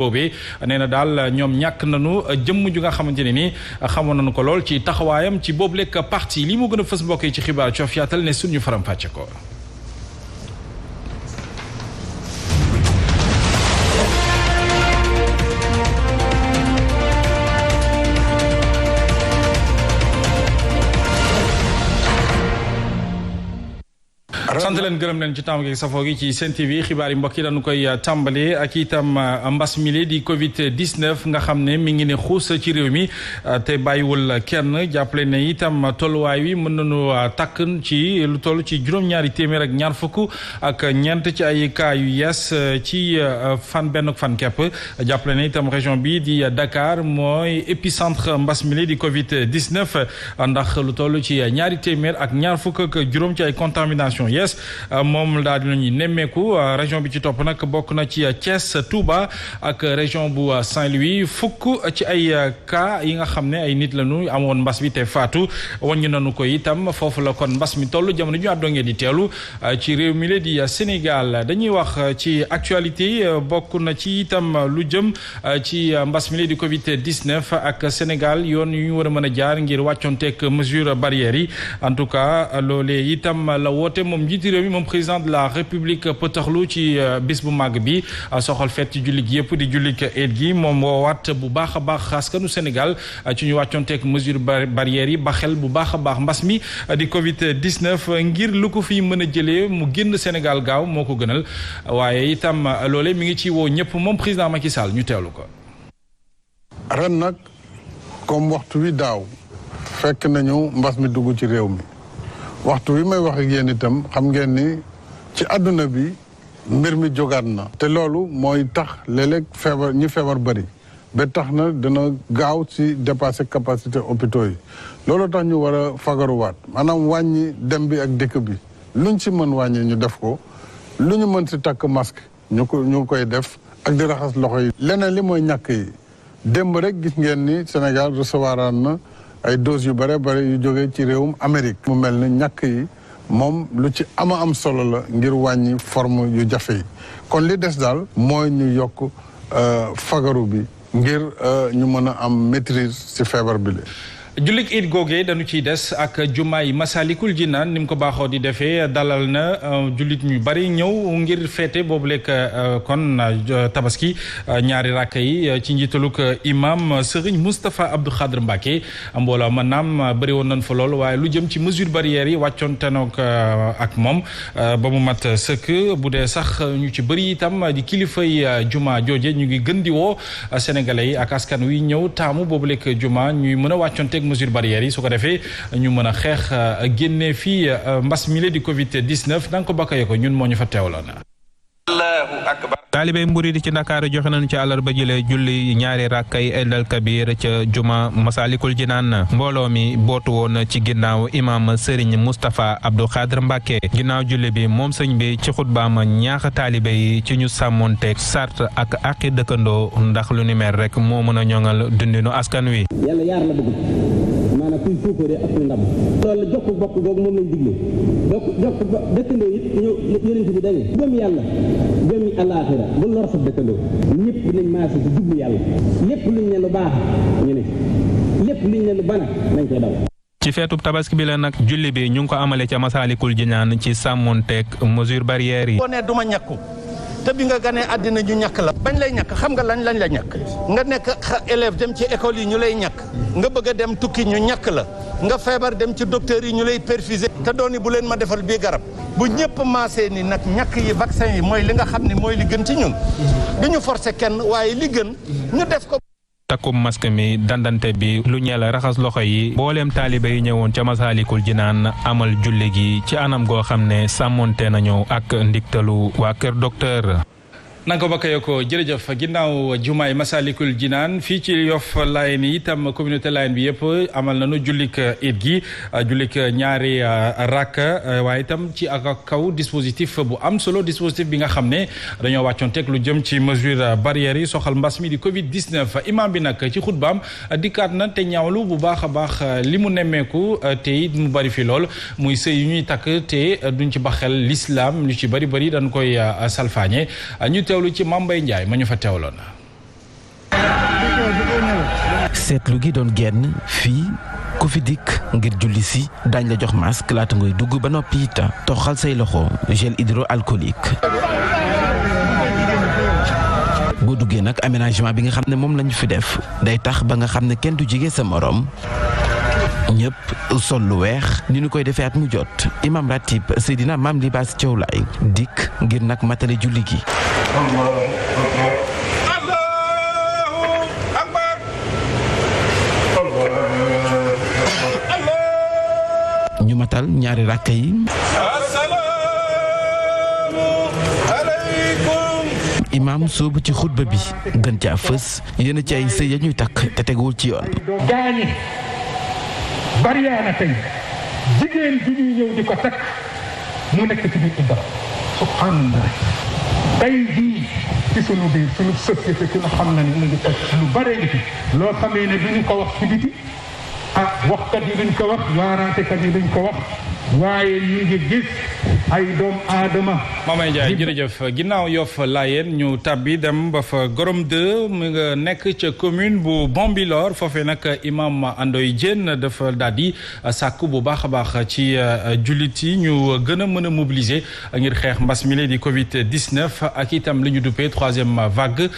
boobee nee na daal ñoom ñàkk nañu jëmm ju nga xamante ne ni xamoon nañu ko lool ci taxawaayam ci boobu lekk parti lii moo gën a fës mbokk yi ci xibaar coof yaatal ne suñu faram fàcce ko. sant leen gërëm leen ci tàmm gi safoo gi ci Sen TV xibaar yi mbokk yi dañu koy tàmbale ak itam mbas mi di Covid 19 nga xam ne mi ngi ne xuus ci réew mi te bàyyiwul kenn jàppale ne itam tolluwaay wi mën nañu takk ci lu toll ci juróom-ñaari téeméer ak ñaar fukk ak ñeent ci ay cas yu yees ci benn fan kepp jàppale ne itam région bi di Dakar mooy épicentre mbas mi di Covid 19 ndax lu toll ci ñaari téeméer ak ñaar fukk ak juróom ci ay contamination yes moom daal dinañuy nemmeeku région bi ci topp nag bokk na ci Thiès Touba ak région bu Saint-Louis fukk ci ay cas yi nga xam ne ay nit lañu amoon mbas bi te faatu wàññi nañu ko itam foofu la kon mbas mi toll jamono ju àddoo ngeen di teelu ci réew mi la di Sénégal dañuy wax ci actualité bokk na ci itam lu jëm ci mbas mi la di Covid 19 ak Sénégal yoon yu ñu war a mën a jaar ngir wàccoonteeg mesure barrières yi en tout cas loolee itam la woote moom njiiti réew mi moom président de la république pëtaxlu ci bis bu màgg bi soxal feet ci jullit yëpp di jullit eid gi moom woowaat bu baax a baax askanu Sénégal ci ñu wàccoonteeg mesure barrières yi ba xel bu baax a baax mbas mi di Covid 19 ngir lu ko fi mën a jëlee mu génn Sénégal gaaw moo ko gënal waaye itam loole mi ngi ci woo ñëpp moom président Macky Sall ñu teewlu ko. ren nag comme waxtu wi daaw fekk nañu mbas mi dugg ci réew mi. waxtu wi may wax ak yéen itam xam ngeen ni ci àdduna bi mbir mi jógaat na te loolu mooy tax léeg-léeg feebar ñi feebar bëri ba tax na dina gaaw ci dépasser capacité hôpitaux yi loolu tax ñu war a fagaruwaat maanaam wàññi dem bi ak dëkk bi luñ ci mën wàññi ñu def ko lu ñu mën ci takk masque ñu koy def ak di raxas loxo yi leneen li mooy ñàkk yi démb rek gis ngeen ni Sénégal recevoir na ay doses yu bare bare yu jógee ci réewum Amérique mu mel ni ñàkk yi moom lu ci am solo la ngir wàññi forme yu jafe yi kon li des daal mooy ñu yokk fagaru bi ngir ñu mën a am maîtrise ci feebar bi la jullit it googee dañu ciy des ak jumaay Masalikul Jinaan ni mu ko baaxoo di defee dalal na jullit ñu bari ñëw ngir feete boobu lekk kon tabaski ñaari rakk yi ci njiitaluk imam Serigne Moustapha Abdou Khadre Mbacké mbooloo ma naam bëri woon nañ fa lool waaye lu jëm ci mesure barrières yi wàccoon tenoog ak moom ba mu mat sëkk bu dee sax ñu ci bëri itam di kilifay juma jooje ñu ngi gën di woo sénégalais yi ak askan wi ñëw taamu boobu lekk juma ñuy mën a wàccoonteeg mesure barrières yi su ko defee ñu mën a xeex génne fii mbas mi la di Covid 19 danga ko bakkaye ko ñun moo ñu fa teewloon. Allahu akbar. taalibey mburi di ci Ndakaaru joxe nañu ci àllarba jële julli ñaari rakkay Eidul Kabir ca juma Masalikul Jinaan mbooloo mi bootu woon ci ginnaaw imam Serigne Moustapha Abdou Khadre Mbacké ginnaaw julli bi moom sëñ bi ci xutbaam ñaax taalibe yi ci ñu sàmmonteeg sart ak aqi dëkkandoo ndax lu ni mel rek moo mën a ñoŋal dundinu askan wi. yàlla yaar la bëgg maanaam kuy suukaree ak kuy ndam loolu la jokk bokk googu moom lañ digle jokk dëkkandoo it yonent bi dañu gëm yàlla gëm àllaaxira bu lor sa dëkkandoo ñëpp nañ maase ci jublu yàlla lépp luñ ne lu baax ñu ne lépp luñ ne lu bana nañ koy daw. ci feetub tabaski bi la nag julli bi ñu ngi ko amale ca Masalikul Jinaan ci sàmmonteeg mesure barrières yi. boo nee du ma ñàkku te bi nga ganee àddina ñu ñàkk la bañ lay ñàkk xam nga lañ la ñàkk nga nekk élève dem ci école yi ñu lay ñàkk nga bëgg a dem tukki ñu ñàkk la nga feebar dem ci docteur yi ñu lay perfuser te dooni bu leen ma defal bii garab bu ñëpp maasee ni nag ñàkk yi vaccin yi mooy li nga xam ne mooy li gën ci ñun duñu forcer kenn waaye li gën ñu def ko. takkum masque mi dandante bi lu ñeel raxas loxo yi mbooleem taalibe yi ñëwoon ca Masalikul Jinaan amal julli gi ci anam goo xam ne sàmmonte nañu ak ndiktalu waa kër docteur. nanga ko bakkayoo ko jërëjëf ginnaaw jumaay Masalikul Jinaan fii ci Yoff Layeen yi itam communauté Layeen bi yëpp amal nañu jullik it gi jullik ñaari rakk waaye itam ci ak kaw dispositif bu am solo dispositif bi nga xam ne dañoo wàccoon teg lu jëm ci mesure barrières yi soxal mbas mi di Covid 19 imam bi nag ci xutbaam dikkaat na te ñaawlu bu baax a baax li mu nemmeeku te it mu bari fi lool muy sëy yu ñuy takk te duñ ci baxel l'islam lu ci bari dañ koy salfaañe ñu teewlu ci Mame Mbaye Ndiaye ma ñu fa teewloon. seetlu gi doon génn fii ku fi dikk ngir julli si daañ la jox masque laata ngay dugg ba noppi it toxal say loxo gel hydroalcoolique. boo duggee nag aménagement bi nga xam ne moom lañu fi def day tax ba nga xam ne kenn du jege sa morom ñëpp sol lu weex ni ñu koy defee at mu jot imam ratib Seydina Mame Libaas Thiaw Laye dikk ngir nag matale julli gi. ñu matal ñaari rakka yi. imaam soobu ci xutba bi gën caa fës yéen ci ay sëy ya ñuy takk te teguwul ci yoon. gaañi bari na tey jigéen bi ñuy ñëw di ko takk mu nekk ci biir idda subhanallah tey jii ci sunu biir sunu société ku nga xam na ni mu ngi toj lu bare ngi fi loo xamee ne duñu ko wax ci biti waxkat yi duñ ko wax waaraatekat yi duñ ko wax waaye ñu ngi gis ay doom aadama. Mamay Ndiaye jërëjëf ginnaaw Yoff Layeen ñu tabbi dem ba fa Gorom 2 mu nga nekk ca commune bu Bambilor foofee nag imam Andoy Diène dafa daal di sàkk bu baax a baax ci jullit yi ñu gën a mën a mobiliser ngir xeex mbas mi di Covid 19 ak itam li ñu duppee troisième vague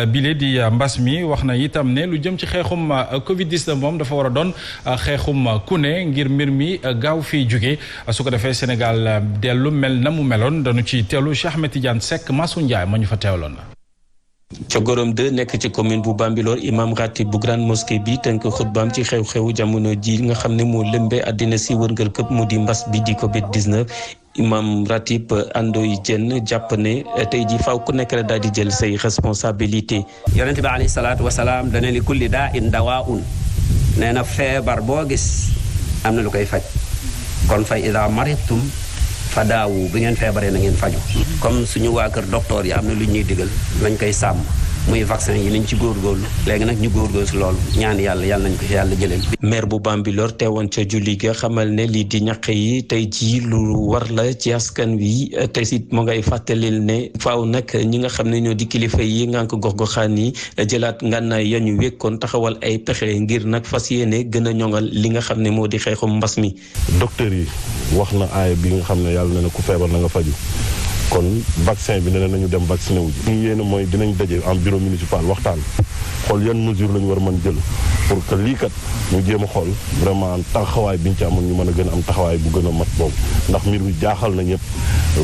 bile di mbas mi wax na itam ne lu jëm ci xeexum Covid 19 moom dafa war a doon xeexum ku ne ngir mbir mi gaaw fii jóge su ko defee Sénégal dellu mel na mu meloon dañu ci teewlu Cheikh Ahmed Tidiane Seck Massou Ndiaye ma ñu fa teewloon. ca Gorom 2 nekk ci commune bu Bambilor imam ratib bu grande mosquée bi tënk xutbaam ci xew-xewu jamono ji nga xam ne moo lëmbee àddina si wërngal këpp mu di mbas bi di Covid 19 imam ratib Andoy Diène jàpp ne tey ji faaw ku nekk rek daal di jël say responsabilité. yonent bi alayhi salaatu wa salaam dana li kulli daa in dawaa'un nee na feebar boo gis am na lu koy faj kon fay ida maritum fa daawu bi ngeen feebaree na ngeen faju comme suñu waa kër docteur yi am na lu ñuy digal lañ koy sàmm muy vaccin yi nañ ci góorgóorlu léegi nag ñu góorgóorlu si loolu ñaan yàlla nañ ko yàlla jëlee. maire bu Bambilor teewoon ca julli ga xamal ne lii di ñaq yi tey jii lu war la ci askan wi tey si mu ngay fàttalil ne faaw nag ñi nga xam ne ñoo di kilifa yi ngànk gox-goxaan yi jëlaat ngànnaay ya ñu wékkoon taxawal ay pexe ngir nag fas yéene gën a ñoŋal li nga xam ne moo di xeexum mbas mi. docteur yi wax na aaya bi nga xam ne yàlla na ku feebar na nga faju kon vaccin bi nee nañu dem vacciné wu ji. ñu yéene mooy dinañ daje en bureau municipal waxtaan xool yan mesure la ñu war a mën jël pour que lii kat ñu jéem a xool vraiment taxawaay bi ñu ci amoon ñu mën a gën a am taxawaay bu gën a mat boobu ndax mbir mi jaaxal na ñëpp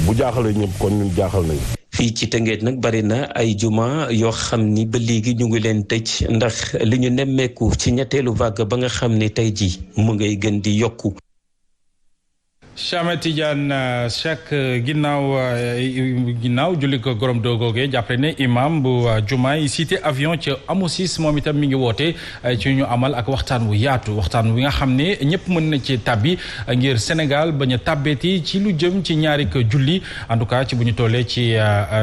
bu jaaxalee ñëpp kon ñun jaaxal nañu. fii ci Tëngéej nag bari na ay juma yoo xam ni ba léegi ñu ngi leen tëj ndax li ñu nemmeeku ci ñetteelu vague ba nga xam ni tey ji mu ngay gën di yokku. Cheikh Tidiane Seck ginnaaw julli ko Gorom 2 googee jàppale ne imam bu jumaay cité avion ca Amosis moom itam mi ngi woote ci ñu amal ak waxtaan wu yaatu waxtaan wi nga xam ne ñëpp mën na ci tàbbi ngir Sénégal bañ a tàbbeeti ci lu jëm ci ñaari ko julli en tout cas ci bu ñu tollee ci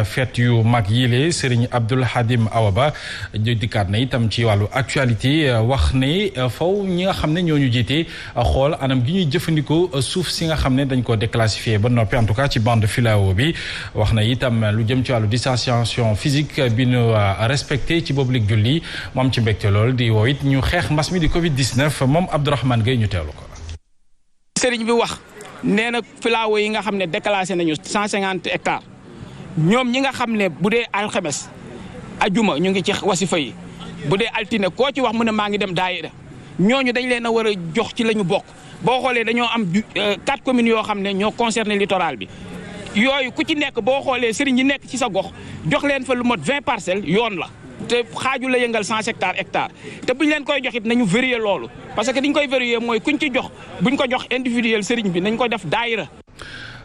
fête yu mag yile Serigne Abdoul Hadim Awa Ba dikkaat na itam ci wàllu actualité wax ne faw ñi nga xam ne ñoo ñu jiite xool anam gi ñuy jëfandikoo suuf si nga xam ne dañ ko déclassifié ba noppi en tout cas ci bande filao bi wax na itam lu jëm ci wàllu distanciation physique bi ñu respecté ci boobu lig julli moom ci mbégte lool di woo it ñu xeex mbas mi di Covid 19 moom Abdourahmane Gueye ñu teewlu ko. sëriñ bi wax nee na filao yi nga xam ne déclassé nañu 150 hectares ñoom ñi nga xam ne bu dee alxames ajuma ñu ngi ci wasifa yi bu dee altine koo ci wax mu ne maa ngi dem daayira ñooñu dañ leen a war a jox ci la ñu bokk. boo xoolee dañoo am 4 communes yoo xam ne ñoo concerné littoral bi yooyu ku ci nekk boo xoolee sëriñ yi nekk ci sa gox jox leen fa lu mot 20 parcelles yoon la te xaaju la yëngal 100 hectares te buñ leen koy jox it nañu vérifier loolu parce que diñ koy vérifier mooy kuñ ci jox buñ ko jox individuel sëriñ bi nañ ko def daayira.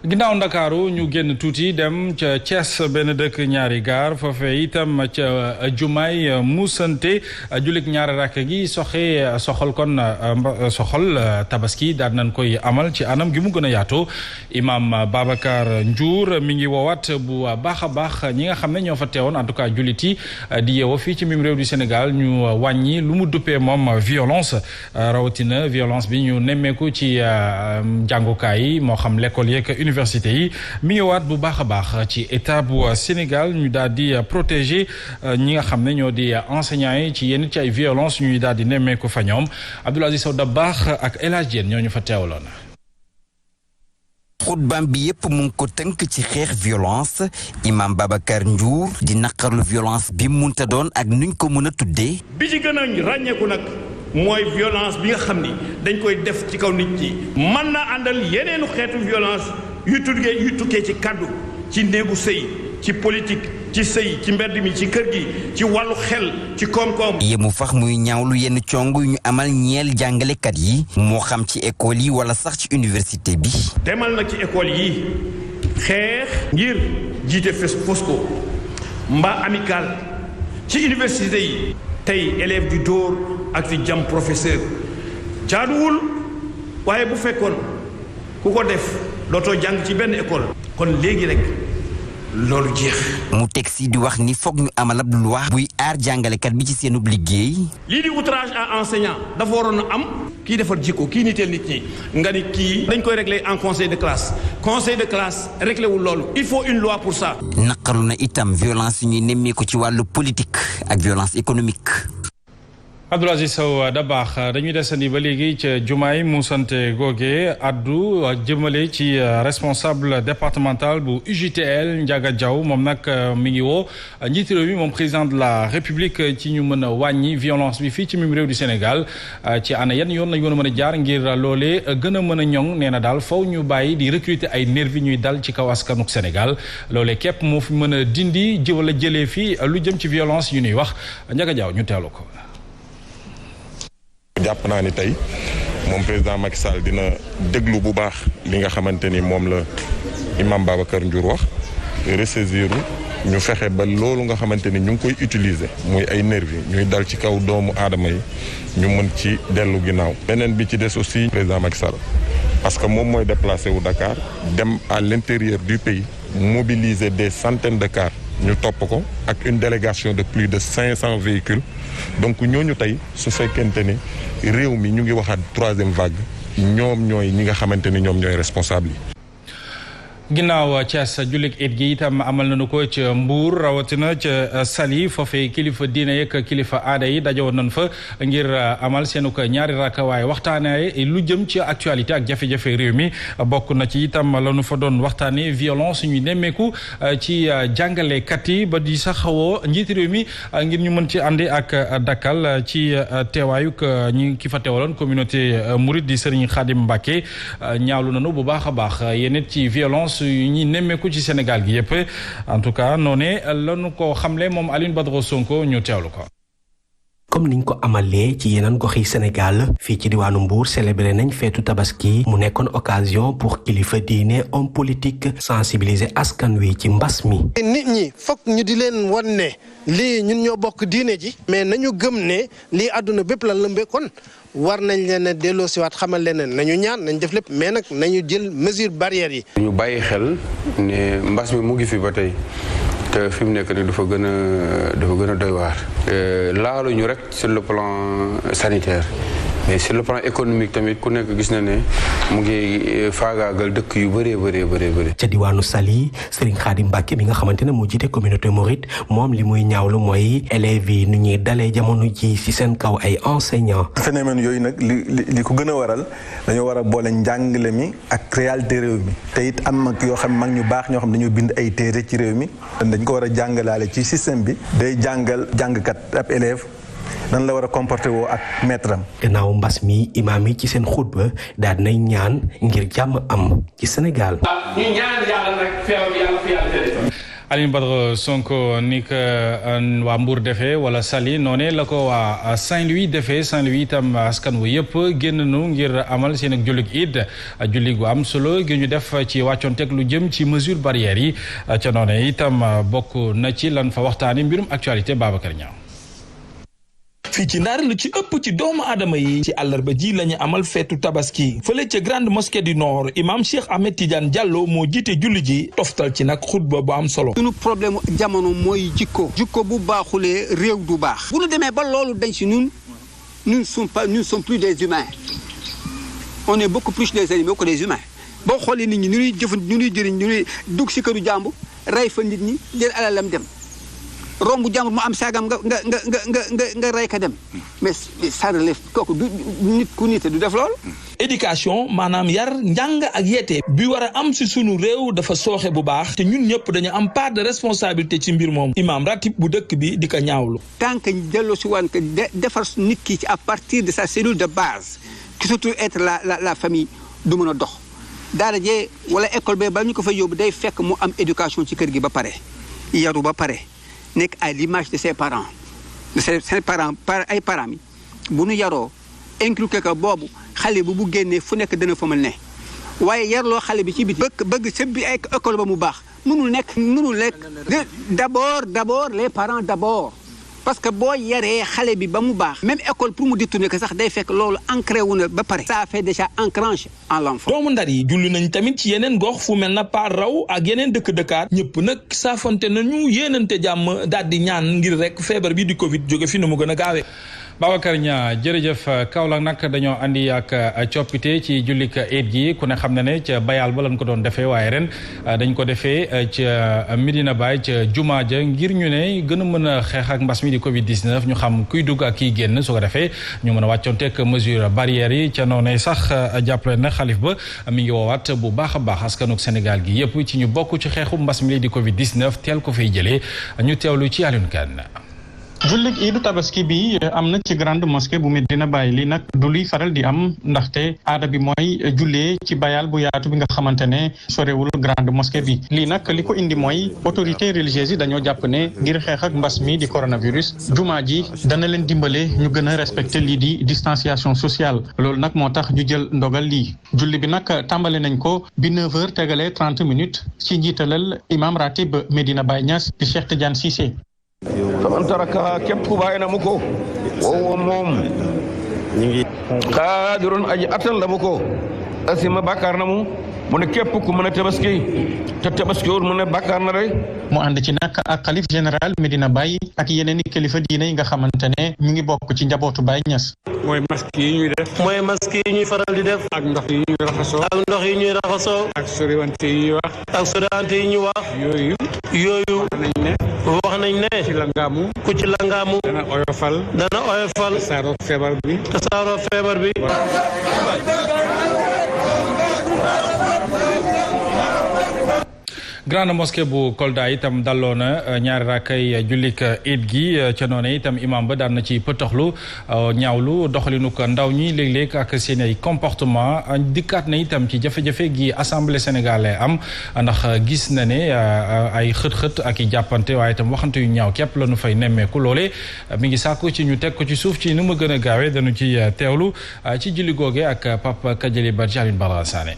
ginnaaw Ndakaaru ñu génn tuuti dem ca Thiès benn dëkk ñaari gaar foofee itam ca jumaay muusante jullit ñaari rakk gi soxal tabaski daan nañ koy amal ci anam gi mu gën a yaatoo imam Babacar Ndiour mi ngi woowaat bu baax a baax ñi nga xam ne ñoo fa teewoon en tout cas jullit yi di yeewoo fii ci mim réew du Sénégal ñu wàññi lu mu duppee moom violence rawatina violence bi ñu nemmeeku ci jàngukaay yi moo xam l'école yeeg université yi mi ngi waat bu baax a baax ci état bu Sénégal ñu daal di protéger ñi nga xam ne ñoo di enseignants yi ci yenn ci ay violence ñuy daal di nemmeeku fa ñoom Abdoul Aziz Sow Dabakh ak El Hadj Diène ñoo ñu fa teewaloon. xutbaam bi yépp mu ngi ko tënk ci xeex violence imam Babacar Ndiour di naqarlu violence bi munta doon ak nuñ ko mën a tuddee. bi ci gën a ràññeeku nag mooy violence bi nga xam ni dañ koy def ci kaw nit ñi mën na àndal yeneenu xeetu violence yu tukkee ci kaddu ci néegu sëy ci politique ci sëy ci mbedd mi ci kër gi ci wàllu xel ci koom-koom. yemu fax muy ñaawlu yenn cong yu ñu amal ñeel jàngalekat yi moo xam ci école yi wala sax ci université bi. demal na ci école yi xeex ngir jiite Fosco mbaa amical ci université yi tey élève di dóor ak di jam professeur jaaduwul waaye bu fekkoon ku ko def dootoo jàng ci benn école kon léegi rek loolu jeex. mu teg si di wax ni foog ñu amal ab loi buy aar jàngalekat bi ci seenub liggéey. lii di outrage à enseignant dafa waroon a am kii defar jikko kii niteel nit ñi nga ni kii dañ koy régler en conseil de classe réglé wul loolu il faut une loi pour ça. naqaru na itam violence yu ñuy nemmeeku ci wàllu politique ak violence économique. Abdoul Aziz Sow Dabakh dañuy desandi ba léegi ca jumaay mu sante googe addu jëmale ci responsable départemental bu UJTL Ndiaga Diaw moom nag mi ngi woo njiitu réew mi moom président de la république ci ñu mën a wàññi violence bi fii ci mim réew du Sénégal ci ana yan yoon lañ mën a jaar ngir loolee gën a mën a ñoŋ nee na daal faw ñu bàyyi di recruter ay nervi ñuy dal ci kaw askanuk Sénégal loolee képp moo fi mën a dindi wala jëlee fii lu jëm ci violence yu ñuy wax Ndiaga Diaw ñu teelu ko. jàpp naa ni tey moom président Macky Sall dina déglu bu baax li nga xamante ni moom la imam Babacar Ndiour wax ressaisir ñu fexe ba loolu nga xamante ni ñu ngi koy utiliser muy ay nervi ñuy dal ci kaw doomu aadama yi ñu mën ci dellu ginnaaw. beneen bi ci des aussi président Macky Sall parce que moom mooy déplacé wu Dakar dem à l'intérieur du pays mobiliser des centaines de cars ñu topp ko ak une délégation de plus de 500 véhicules donc ñooñu tey su fekkente ni réew mi ñu ngi waxaat troisième vague ñoom ñooy ñi nga xamante ni ñoom ñooy responsable yi. ginnaaw Thiès jullit it gi itam amal nañu ko ca Mbour rawatina ca Saly foofee kilifa diine yeeg kilifa aada yi dajewoon nañ fa ngir amal seenu ko ñaari rakk waaye waxtaanee lu jëm ci actualité ak jafe-jafe réew mi bokk na ci itam la ñu fa doon waxtaanee violence ñuy nemmeeku ci jàngalekat yi ba di sax xawoo njiiti réew mi ngir ñu mën ci àndi ak dakkal ci teewaayuk ñi ki fa teewaloon communauté mouride di Serigne Khadim Mbacké ñaawlu nañu bu baax a baax yéen ci violence yu ñuy nemmeeku ci Sénégal gi yëpp en tout cas noonu lañu ko xamle moom Alioune Badara Sonko ñu teewlu ko. comme niñ ko amalee ci yeneen gox yi Sénégal fii ci diwaanu Mbour célébré nañ feetu tabaski mu nekkoon occasion pour kilifa diine homme politique sensibiliser askan wi ci mbas mi. nit ñi fokk ñu di leen wan ne lii ñun ñoo bokk diine ji mais nañu gëm ne lii àdduna bépp la lëmbee kon war nañ leen a delloosiwaat xamal leen nañu ñaan nañ def lépp mais nag nañu jël mesure barrière yi. ñu bàyyi xel ne mbas mi mu ngi fi ba tey. te fi mu nekk nii dafa gën a doy waar. laaluñu rek sur le plan sanitaire mais sur le plan économique tamit ku nekk gis na ne mu ngi faagaagal dëkk yu bëree. ca diwaanu Saly Serigne Khadim Mbacké mi nga xamante ne moo jiite communauté mouride moom li muy ñaawlu mooy élèves yi nu ñuy dalee jamono ji ci seen kaw ay enseignants. phénomène yooyu nag li ko gën a waral dañoo war a boole njàngale mi ak réalité réew mi te it am mag yoo xam mag ñu baax ñoo xam dañoo bind ay téere ci réew mi dañ ko war a jàngalaale ci système bi day jàngal jàngkat ab élève nan la war a comporter woo ak maître am. gannaaw mbas mi imaam yi ci seen xutba daal nay ñaan ngir jàmm am ci Sénégal. ñu ñaan yàlla nag feebar bi yàlla fi yàlla jëlee. Alioune Badara Sonko ni ko waa Mbour defee wala Saly noonee la ko waa Saint-Louis defee Saint-Louis itam askan wu yëpp génn nu ngir amal seen ak jullit Iid julli gu am solo gi ñu def ci wàccoonteeg lu jëm ci mesure barrières yi ca noonee itam bokk na ci lan fa waxtaani mbirum actualité Babacar Niang. fii ci Ndar lu ci ëpp ci doomu aadama yi ci àllarba ji lañu amal feetu tabaski fële ca grande mosquée du nord imam Cheikh Ahmed Tidiane Diallo moo jiite julli ji toftal ci nag xutba bu am solo. sunu problème jamono mooy jikko bu baaxulee réew du baax bu nu demee ba loolu dañ si nous ne sommes plus des humains on est beaucoup plus des animaux que des humains boo xoolee nit ñi ñu ñuy jëriñ ñu ñuy dugg si këru jàmbur rey fa nit ñi jël alalam dem rombu jàmbur mu am saagam nga rey ka dem mais ça relève kooku du nit ku nite du def lool. éducation maanaam yar njàng ak yeete bi war a am si sunu réew dafa sooxe bu baax te ñun ñëpp dañu am part de responsabilité ci mbir moom imam ratib bu dëkk bi di ko ñaawlu. tant que delloo si wan que defar nit ki à partir de sa cellule de base qui surtout être la famille du mën a dox daara jee wala école bee ba ñu ko fa yóbbu day fekk mu am éducation ci kër gi ba pare yaru ba pare nekk à l'image de ses parents de ses parents ay parents mi bu nu yaroo inculqué ko boobu xale bi bu génnee fu nekk dana fa mën ne waaye yarloo xale bi ci biti bëgg sa bi ay école ba mu baax mënul nekk d'abord les parents d'abord parce que boo yaree xale bi ba mu baax même école pour mu détourner ko sax day fekk loolu ancré wu na ba pare ça fait déjà ancrage en l'enfant. doomu Ndar yi julli nañ tamit ci yeneen gox fu mel na Paar Raw ak yeneen dëkk-dëkkaat ñëpp nag saafonte nañu yéenante jàmm daal di ñaan ngir rek feebar bi di Covid jóge fi nu mu gën a gaawee. Babacar Niang jërëjëf. Kaolack nag dañoo andi ak coppite ci jullik eid gi ku ne xam na ne ca Bayal ba lañ ko doon defee waaye ren dañ ko defee ca Medina Baye ca Jumaa ja ngir ñu ne gën a mën a xeex ak mbas mi di Covid 19 ñu xam kuy dugg ak kiy génn su ko defee ñu mën a wàccoonteeg mesure barrières yi ca noonu sax jàppale na xalif ba mi ngi woowaat bu baax a baax askanug Sénégal gi yëpp ci ñu bokk ci xeexu mbas mi di Covid 19 teel ko fay jëlee ñu teewlu ci Alioune Kane. jullit iidu tabaski bi am na ci grande mosquée bu Medina Baye lii nag du luy faral di am ndaxte aada bi mooy jullee ci bayal bu yaatu bi nga xamante ne sorewul grande mosquée bi lii nag li ko indi mooy autorité religieuse yi dañoo jàpp ne ngir xeex ak mbas mi di coronavirus jumaa ji dana leen dimbale ñu gën a respecter lii di distanciation sociale loolu nag moo tax ñu jël ndogal lii julli bi nag tàmbale nañ ko bi 9h tegalee 30 minutes ci njiitalal imam ratib Medina Baye Niass di Cheikh Tidiane Cissé. faman taraka képp ku bàyyi na mu ko woowu moom ñu ngi xaadirun aji attan la mu ko asima bàkkaar na mu ne képp ku mën a tabaski te tabaskiwul mu ne bàkkaar na rek mu ànd ci nag ak xalif général Medina Baye ak yeneen i kilifa diine yi nga xamante ne ñu ngi bokk ci njabootu Baye Niass. mooy masque yi ñuy def. mooy masque yi ñuy faral di def. ak ndox yi ñuy raxasoo. ak ndox yi ñuy raxasoo. ak soriwante yi ñuy wax. ak soriwante yi ñuy wax. yooyu. wax nañ ne. ku ci langaamu. dana oyofal. tasaaroo feebar bi. grande mosquée bu Kolda itam dalloo na ñaari rakkay jullik iid gi ca noonu itam imam ba daan na ci pëtoxlu ñaawlu doxalinu ko ndaw ñi léeg-léeg ak seen ay comportement dikkaat na itam ci jafe-jafe gi assemblée sénégalais am ndax gis na ne ay xët-xët ak i jàppante waaye itam waxante yu ñaaw képp la nu fay nemmeeku loole mi ngi sàkku ci ñu teg ko ci suuf ci nu mu gën a gaawee dañu ci teewlu ci julli googe ak Papa Kadiali Ba Jalin Bala Sané.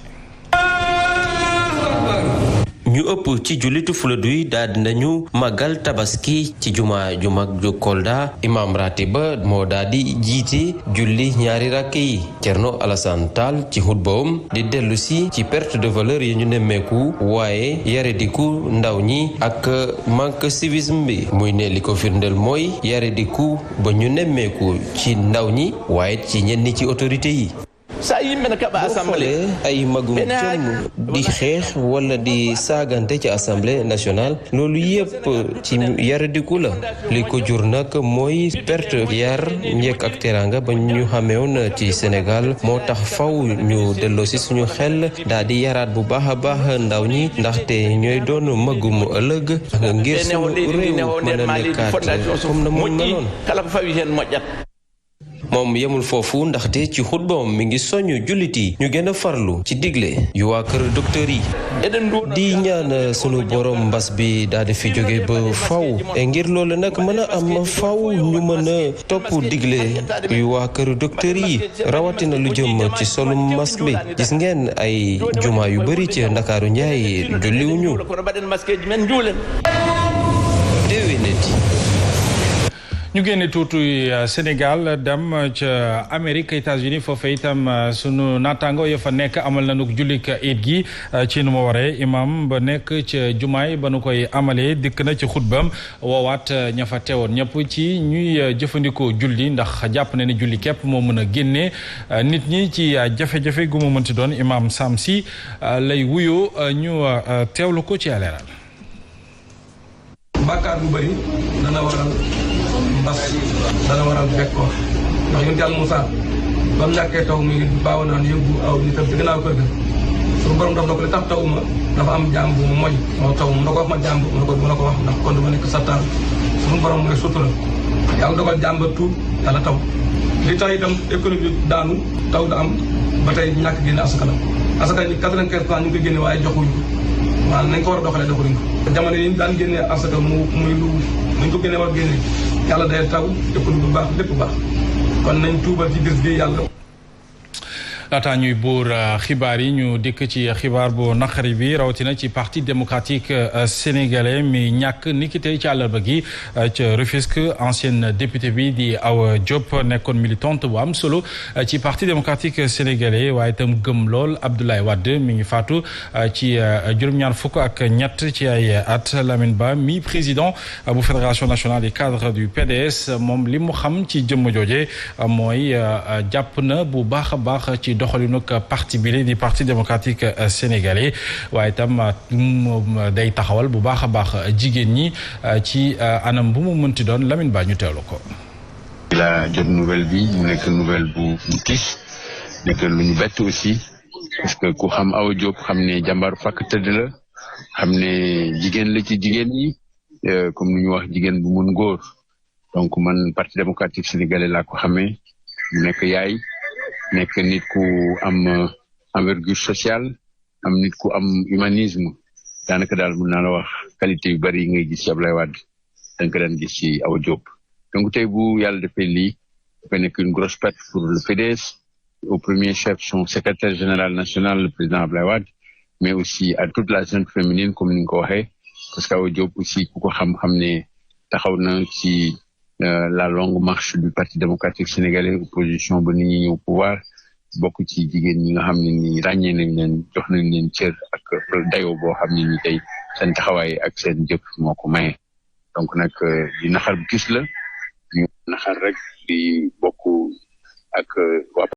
ñu ëpp ci jullitu Fuladu daal dinañu màggal tabaski ci juma ju mag ju Kolda imam ratib ba moo daal di jiite julli ñaari rakk yi Thierno Alassane Tall ci xutbaam di dellu si ci perte de valeur yi ñu nemmeeku waaye yarediku ndaw ñi ak manque civisme bi muy ne li ko firndeel mooy yarediku ba ñu nemmeeku ci ndaw ñi waaye ci ñenn ci autorité yi. boo xoolee ay magum jëmm di xeex wala di saagante ci assemblée nationale loolu yépp ci yaradiku la li ko jur nag mooy perte yar njëkk ak teranga ba ñu xamewoon ci Sénégal moo tax faw ñu delloo si suñu xel daal di yaraat bu baax a baax ndaw ñi ndaxte ñooy doon magum ëllëg ngir suñu réew mën a nekkaat comme na mu meloon. moom yemul foofu ndaxte ci xutbaam mi ngi soññ jullit yi ñu gën a farlu ci digle yu waa kër docteur yi di ñaan sunu borom mbas bi daal di fi jóge ba faw ngir loolu nag mën a am faw ñu mën a topp digle yu waa kër docteur yi rawatina lu jëm ci solum masque bi gis ngeen ay juma yu bari ci Ndakaaru Njaay julliwuñu ñu génne tuuti Sénégal dem ca Amérique États-Unis foofee itam sunu naataango ya fa nekk amal nañu jullik iid gi ci nu ma waree imam ba nekk ca jumaay ba nu koy amalee dikk na ci xutbam woowaat ña fa teewoon ñëpp ci ñuy jëfandikoo julli ndax jàpp na ne julli képp moo mën a génne nit ñi ci jafe-jafe gu mu mënti doon imam Sam Si lay wuyoo ñu teewlu ko ci leeral. bàkkaar bu bëri dana waral mbas dana waral bekkoor ndax yonent Yàlla Muusaa ba mu ñàkkee taw muy baaw naan yóbbu aw nitam ci gannaaw kër ga suñu borom daf na ko li tax taw ma dafa am jaam bu mu moy moo taw mu na ko wax ma jaam bu mu na ko wax ndax kon dama nekk sattaan suñu borom mooy sutura yàlla dogal jaam ba tuub yàlla taw li tax itam économie daanu taw da am ba tey ñàkk génne asaka la asaka ni 95% ñu ngi koy génne waaye joxuñu ko waaw nañ ko war a doxalee doxaluñ ko jamono yi ñu daan génnee asaka muy lu muñ ko génnee war génne yàlla day taw économie bu baax lépp baax kon nañ tuubal ci bis bi yàlla. laataa ñuy buur xibaar yi ñu dikk ci xibaar bu naqari bi rawatina ci parti démocratique sénégalais mi ñàkk niki tey ci àllarba gi ca Rufisque ancienne député bi di Awa Diop nekkoon militante bu am solo ci parti démocratique sénégalais waaye itam gëm lool Abdoulaye Wade mi ngi faatu ci juróom-ñaar fukk ak ñett ci ay at. Lamine Ba mi président bu fédération nationale des cadres du PDS moom li mu xam ci jëmm jooje mooy jàpp na bu baax a baax ci doxalinu parti bi di parti démocratique sénégalais waaye itam day taxawal bu baax a baax jigéen ñi ci anam bu mu mënti doon Lamine Ba ñu teewlu ko. la jot nouvelle bi mu nekk nouvelle bu tiis nekk lu ñu bett aussi parce que ku xam Awa Diop xam ne jàmbaar fàkk tëdd la xam ne jigéen la ci jigéen ñi comme ni ñu wax jigéen bu mun góor donc man parti démocratique sénégalais laa ko xamee mu nekk yaay. nekk nit ku am envergure sociale am nit ku am humanisme daanaka daal mën naa la wax qualité yu bari yi ngay gis ci Abdoulaye Wade danga ko daan gis ci Awa Diop donc tey bu yàlla defee lii dafa nekk une grosse perte pour le PDS au premier chef son secrétaire général national le président Abdoulaye Wade mais aussi à toute la jeune féminine comme ni nga ko waxee parce que Awa Diop aussi ku ko xam ne taxaw na ci la longue marche du parti démocratique sénégalais opposition ba nit ñi ñëw pouvoir bokk ci jigéen ñi nga xam ne ni ràññee nañ leen jox nañ leen cër ak dayoo boo xam ne ni tey seen taxawaay ak seen jëf moo ko maye donc nag di naxar bu gis la ñu naxar rek di bokk ak waa